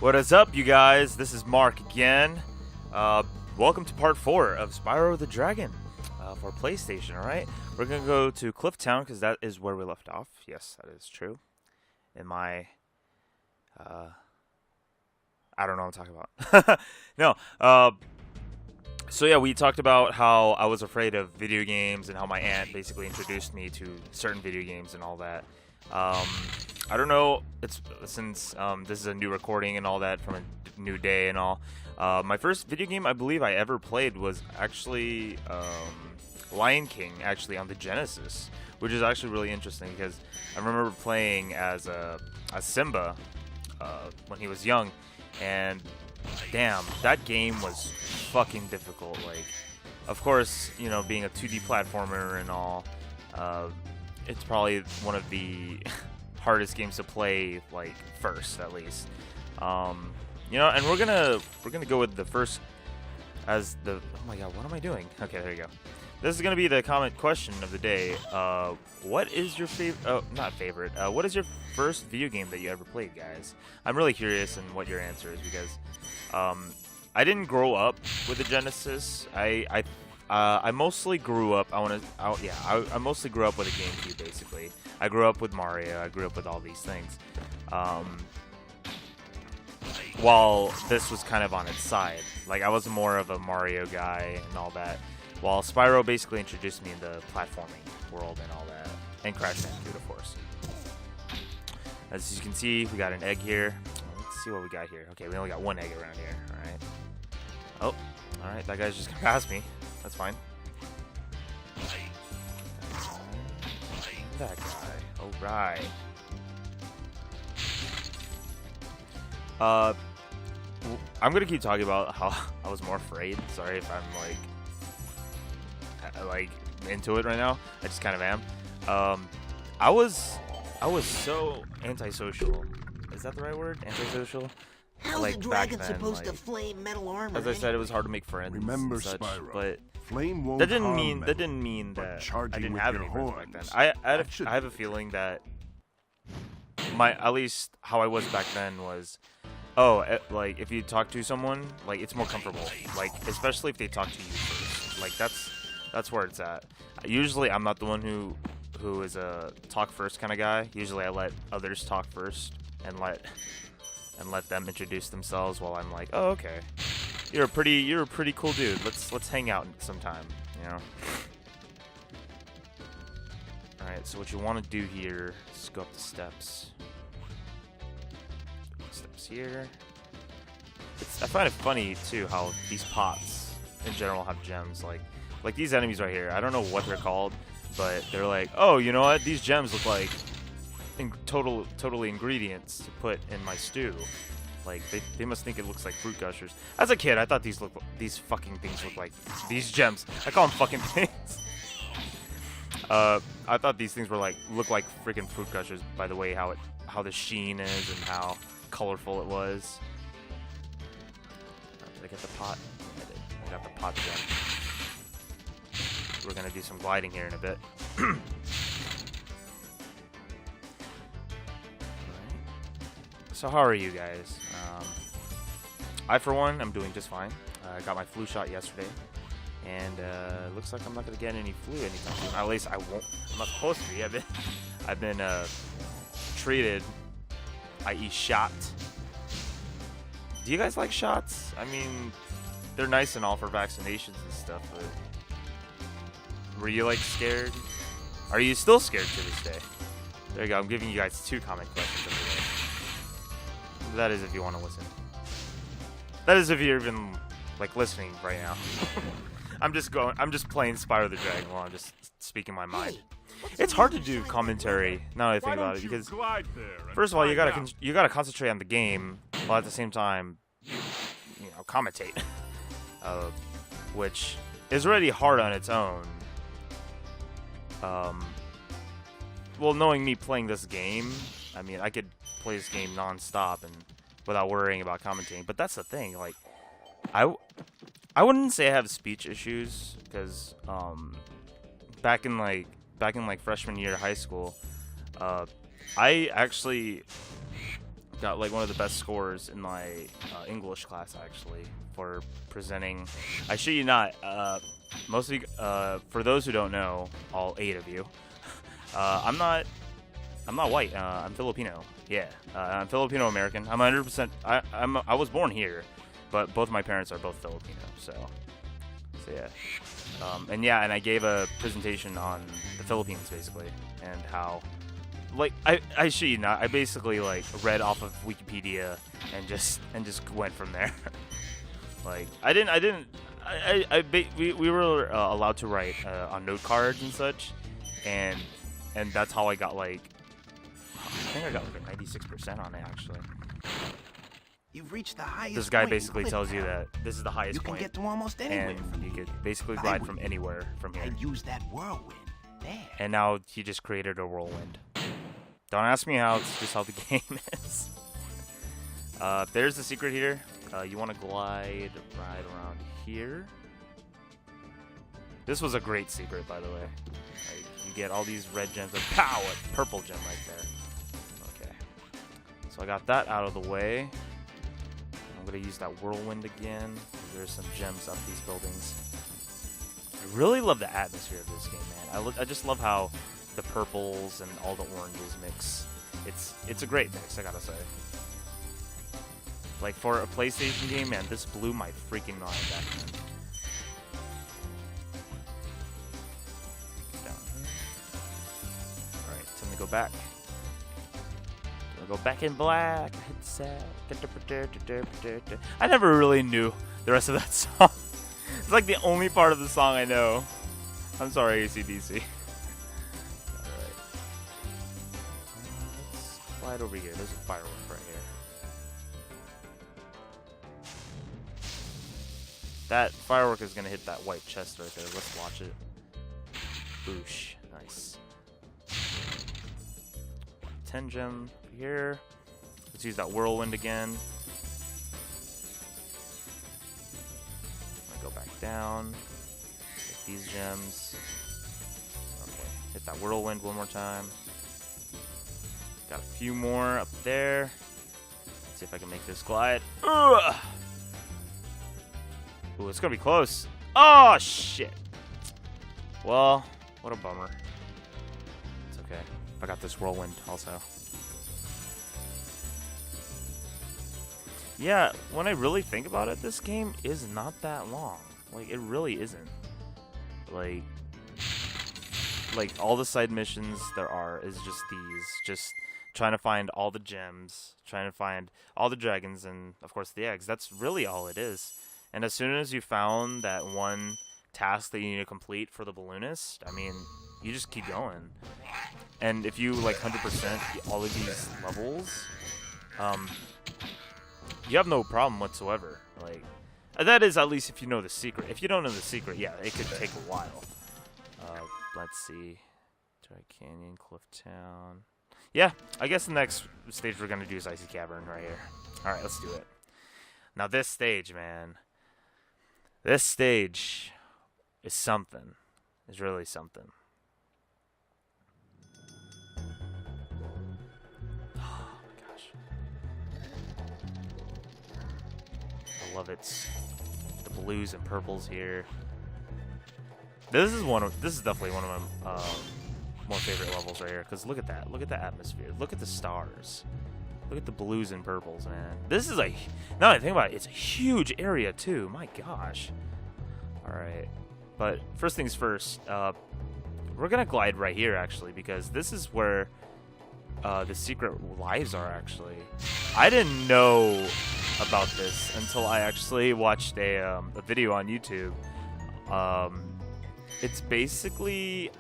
What is up, you guys? This is Mark again. Welcome to part 4 of Spyro the Dragon for PlayStation, alright? We're going to go to Cliff Town because that is where we left off. Yes, that is true. In my... I don't know what I'm talking about. No, so yeah, we talked about how I was afraid of video games and how my aunt basically introduced me to certain video games and all that. I don't know, it's since this is a new recording and all that from a new day and all. My first video game I believe I ever played was actually Lion King, actually on the Genesis, which is actually really interesting because I remember playing as Simba when he was young, and damn, that game was fucking difficult. Like, of course, you know, being a 2D platformer and all, it's probably one of the hardest games to play, like, first at least. You know, and we're gonna go with the first as the, oh my god, what am I doing? Okay, there you go. This is gonna be the comment question of the day. What is your favorite? Oh, not favorite. What is your first video game that you ever played, guys? I'm really curious in what your answer is because I didn't grow up with the Genesis. I mostly grew up. I mostly grew up with a GameCube. Basically, I grew up with Mario. I grew up with all these things. While this was kind of on its side, like I was more of a Mario guy and all that. While Spyro basically introduced me in the platforming world and all that, and Crash Bandicoot, of course. As you can see, we got an egg here. Let's see what we got here. Okay, we only got one egg around here. All right. Oh, all right. That guy's just gonna pass me. That's fine. That guy. All right. I'm gonna keep talking about how I was more afraid. Sorry if I'm like into it right now. I just kind of am. I was so antisocial. Is that the right word? Antisocial? How's like a dragon back then, supposed to like, flame metal armor? as I said, it was hard to make friends. Remember, and such, Spyro, but flame won't that didn't harm mean metal, that I charging didn't with have your any friends back then. horns, I have a feeling that at least how I was back then was, like if you talk to someone, like it's more comfortable, like especially if they talk to you first. Like that's where it's at. Usually I'm not the one who is a talk first kind of guy. Usually I let others talk first and let them introduce themselves while I'm like, oh, okay, you're a pretty cool dude. Let's hang out sometime, you know. All right, so what you want to do here is go up the steps. Steps here. I find it funny too how these pots in general have gems. Like these enemies right here. I don't know what they're called, but they're like, oh, you know what? These gems look like totally ingredients to put in my stew. Like they must think it looks like fruit gushers. As a kid, I thought these fucking things look like these gems. I call them fucking things. I thought these things were look like freaking fruit gushers by the way how the sheen is and how colorful it was. Did I get the pot? I got the pot gem. We're gonna do some gliding here in a bit. Alright. So how are you guys? I, for one, am doing just fine. I got my flu shot yesterday, and looks like I'm not gonna get any flu anytime soon. At least I won't. I'm not supposed to be. I've been treated, i.e. shot. Do you guys like shots? I mean, they're nice and all for vaccinations and stuff, but were you scared? Are you still scared to this day? There you go. I'm giving you guys 2 comment questions of the day. That is if you want to listen. That is if you're even listening right now. I'm just playing Spyro the Dragon while I'm just speaking my mind. It's hard to do commentary now that I think about it because first of all you gotta concentrate on the game while at the same time, you know, commentate, which is already hard on its own. Well, knowing me playing this game, I mean, I could play this game non-stop and without worrying about commentating. But that's the thing, I wouldn't say I have speech issues because back in freshman year of high school, I actually got like one of the best scores in my English class actually for presenting. I shit you not. Most of you, for those who don't know, all 8 of you, I'm not white. I'm Filipino. Yeah, I'm Filipino American. I'm 100%. I was born here, but both my parents are both Filipino. So yeah. And I gave a presentation on the Philippines basically, and how, like, I shit you not, I basically like read off of Wikipedia and just went from there. Like, we were allowed to write on note cards and such, and that's how I got like, I think I got like a 96% on it actually. You've reached the highest. This guy basically tells you that this is the highest point. You can get to almost anywhere. And you could basically glide from anywhere from here. And use that whirlwind there. And now he just created a whirlwind. Don't ask me how, it's just how the game is. There's the secret here. You want to glide right around here. This was a great secret, by the way. Like, you get all these red gems, and pow, a purple gem right there. Okay. So I got that out of the way. I'm going to use that whirlwind again. There's some gems up these buildings. I really love the atmosphere of this game, man. I just love how the purples and all the oranges mix. It's a great mix, I gotta say. Like, for a PlayStation game, man, this blew my freaking mind back then. Down here. Alright, time to go back. Go back in black. I never really knew the rest of that song. It's like the only part of the song I know. I'm sorry, AC/DC. Alright. Let's slide over here. There's a firework right here. That firework is going to hit that white chest right there. Let's watch it. Boosh. Nice. 10 gem here. Let's use that whirlwind again. Go back down. Get these gems. Okay. Hit that whirlwind one more time. Got a few more up there. Let's see if I can make this glide. Ugh! Ooh, it's gonna be close. Oh shit. Well, what a bummer. It's okay. I got this whirlwind also. Yeah, when I really think about it, this game is not that long. Like, it really isn't. Like all the side missions there are is just these. Just trying to find all the gems, trying to find all the dragons, and, of course, the eggs. That's really all it is. And as soon as you found that one task that you need to complete for the balloonist, I mean, you just keep going. And if you, like, 100% all of these levels, you have no problem whatsoever. Like, that is at least if you know the secret. If you don't know the secret, yeah, it could take a while. Let's see. Dry Canyon, Cliff Town. Yeah, I guess the next stage we're gonna do is Icy Cavern right here. Alright, let's do it. Now this stage, man. This stage is something. It's really something. Love it. The blues and purples here. This is definitely one of my more favorite levels right here. Because look at that. Look at the atmosphere. Look at the stars. Look at the blues and purples, man. This is now that I think about it, it's a huge area too. My gosh. Alright. But first things first, we're gonna glide right here actually, because this is where the secret lives are actually. I didn't know about this until I actually watched a video on YouTube. It's basically,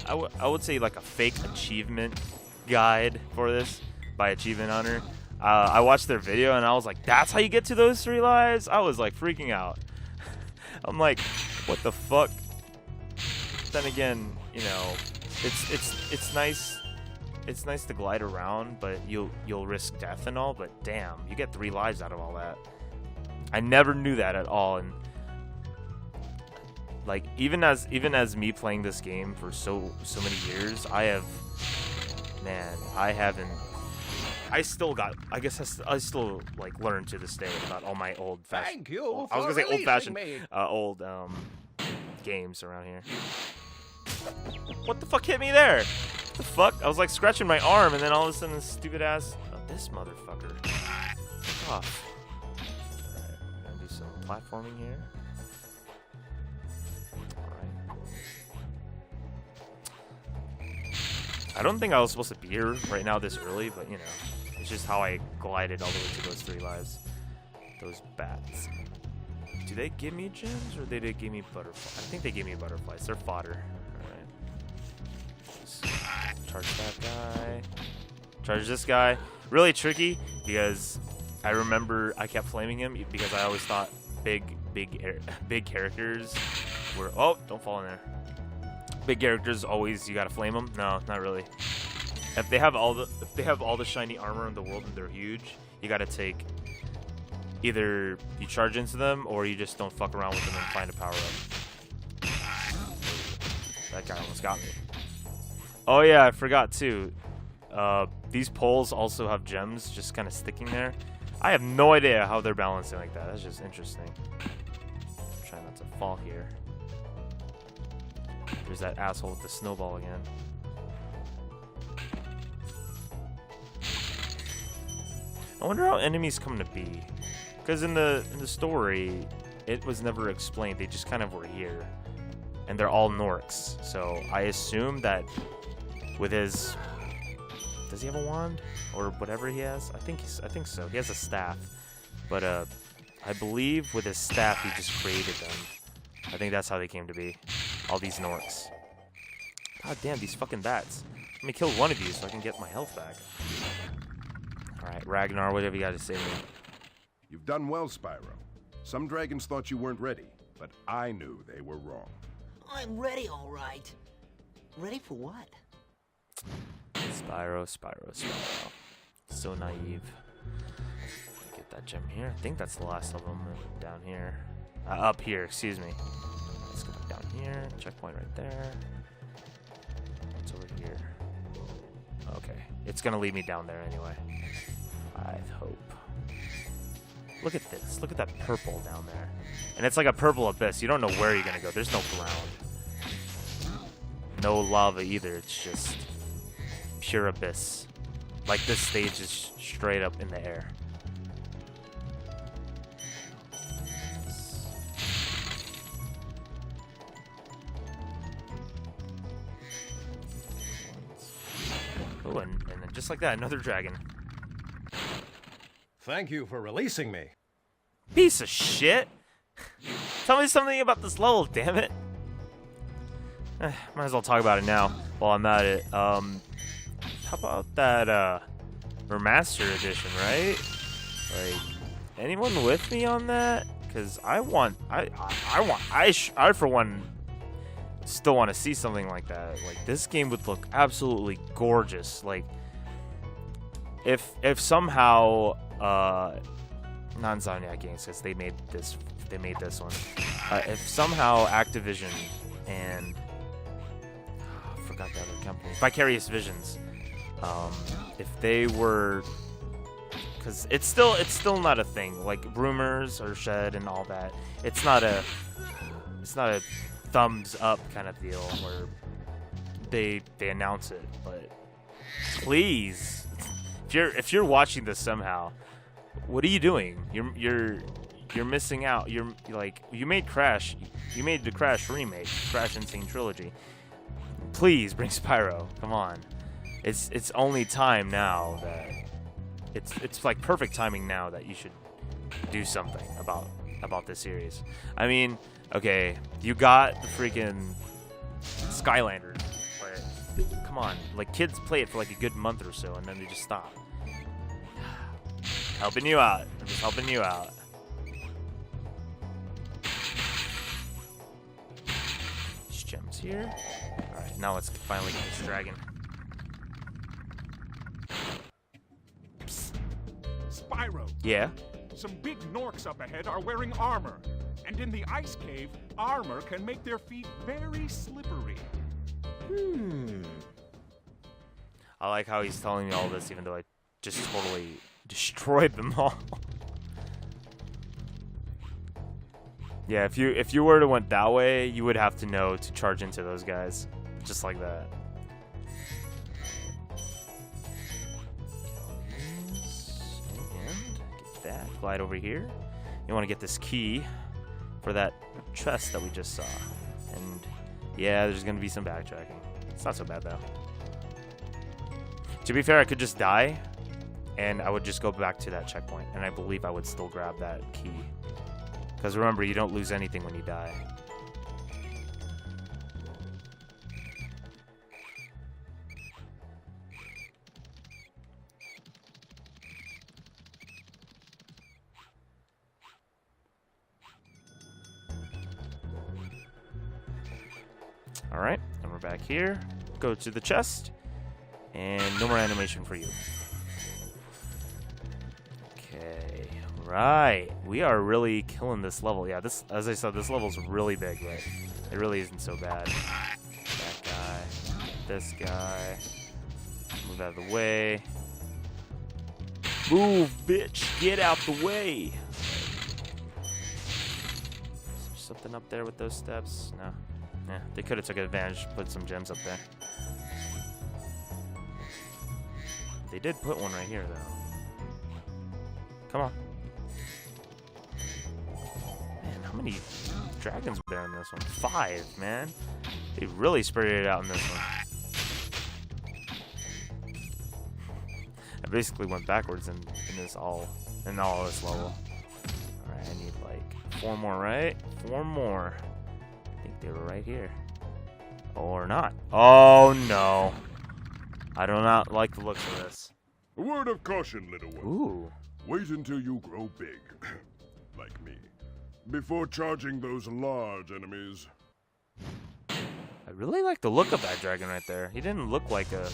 I would say like a fake achievement guide for this by Achievement Hunter. I watched their video and I was like, that's how you get to those 3 lives? I was like freaking out. I'm like, what the fuck? Then again, you know, it's nice. It's nice to glide around, but you'll risk death and all. But damn, you get 3 lives out of all that. I never knew that at all, and like even as me playing this game for so many years, I haven't I guess I still like learn to this day about all my old-fashioned. Thank you. I was gonna say for releasing old-fashioned, me. old games around here. What the fuck hit me there? What the fuck? I was like scratching my arm, and then all of a sudden, this stupid ass. Oh, this motherfucker. Fuck off. Alright, we're gonna do some platforming here. I don't think I was supposed to be here right now this early, but you know, it's just how I glided all the way to those 3 lives. Those bats. Do they give me gems or did they give me butterflies? I think they gave me butterflies. They're fodder. Alright. Charge that guy. Charge this guy. Really tricky because I remember I kept flaming him because I always thought big characters were. Oh, don't fall in there. Big characters always you gotta flame them. No, not really. If they have all the shiny armor in the world and they're huge, you gotta take either you charge into them or you just don't fuck around with them and find a power up. That guy almost got me. Oh yeah, I forgot too. These poles also have gems just kind of sticking there. I have no idea how they're balancing like that. That's just interesting. I'm trying not to fall here. There's that asshole with the snowball again. I wonder how enemies come to be. Because in the story, it was never explained. They just kind of were here. And they're all Norks. So I assume that with his... Does he have a wand? Or whatever he has? I think so. He has a staff. But I believe with his staff he just created them. I think that's how they came to be. All these Norks. God damn, these fucking bats. Let me kill one of you so I can get my health back. Alright, Ragnar, whatever you got to say to me. You've done well, Spyro. Some dragons thought you weren't ready, but I knew they were wrong. I'm ready, all right. Ready for what? Spyro. So naive. Get that gem here. I think that's the last of them down here. Up here, excuse me. Let's go back down here. Checkpoint right there. What's over here? Okay. It's gonna lead me down there anyway. I hope. Look at this. Look at that purple down there. And it's like a purple abyss. You don't know where you're gonna go. There's no ground. No lava either. It's just pure abyss. Like this stage is straight up in the air. Oh, and then just like that, another dragon. Thank you for releasing me. Piece of shit! Tell me something about this level, damn it! Might as well talk about it now while I'm at it. How about that remastered edition, right? Like, anyone with me on that? Because I for one still want to see something like that. Like, this game would look absolutely gorgeous. Like, if somehow non-Insomniac Games, because they made this one. If somehow Activision and I forgot the other company, Vicarious Visions, if they were, because it's still not a thing. Like, rumors are shed and all that. It's not a thumbs up kind of deal where they announce it. But please, if you're watching this somehow, what are you doing? You're missing out. You made the Crash remake, Crash Insane Trilogy. Please bring Spyro. Come on. It's only time now that it's like perfect timing now that you should do something about this series. I mean, okay, you got the freaking Skylanders, but come on, like, kids play it for like a good month or so and then they just stop. Helping you out. I'm just helping you out. These gems here. Alright, now let's finally get this dragon. Spyro, Yeah? some big Norks up ahead are wearing armor. And in the ice cave, armor can make their feet very slippery. I like how he's telling me all this even though I just totally destroyed them all. Yeah, if you were to went that way, you would have to know to charge into those guys, just like that. And get that. Glide over here. You want to get this key for that chest that we just saw. And yeah, there's gonna be some backtracking. It's not so bad though. To be fair, I could just die, and I would just go back to that checkpoint, and I believe I would still grab that key. Because remember, you don't lose anything when you die. Alright, and we're back here. Go to the chest. And no more animation for you. Okay, right. We are really killing this level. Yeah, this, as I said, this level's really big, right? It really isn't so bad. That guy, this guy. Move out of the way. Move, bitch! Get out the way! Is there something up there with those steps? No. Yeah, they could have took advantage, put some gems up there. They did put one right here, though. Come on. Man, how many dragons were there in this one? 5, man. They really spread it out in this one. I basically went backwards in all this level. Alright, I need like 4 more, right? 4 more. I think they were right here. Or not. Oh no. I do not like the looks of this. A word of caution, little one. Ooh. Wait until you grow big, like me, before charging those large enemies. I really like the look of that dragon right there. He didn't look like a...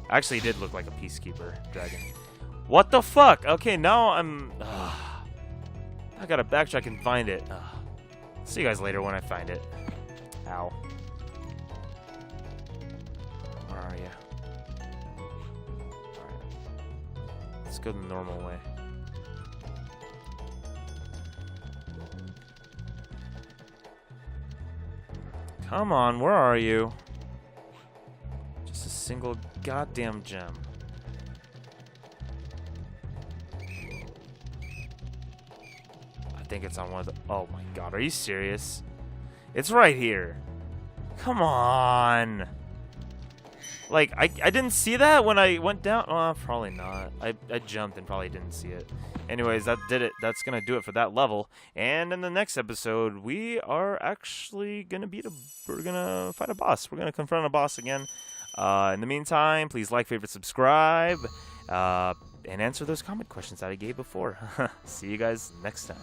Actually, he did look like a peacekeeper dragon. What the fuck? Okay, now I'm... I gotta backtrack and find it. See you guys later when I find it. Ow. Where are you? Let's go the normal way. Come on, where are you? Just a single goddamn gem. I think it's on one of the... Oh my god, are you serious? It's right here. Come on. Like, I didn't see that when I went down. Oh, probably not. I jumped and probably didn't see it. Anyways, that did it. That's going to do it for that level. And in the next episode, we are actually going to we're going to fight a boss. We're going to confront a boss again. In the meantime, please like, favorite, subscribe, and answer those comment questions that I gave before. See you guys next time.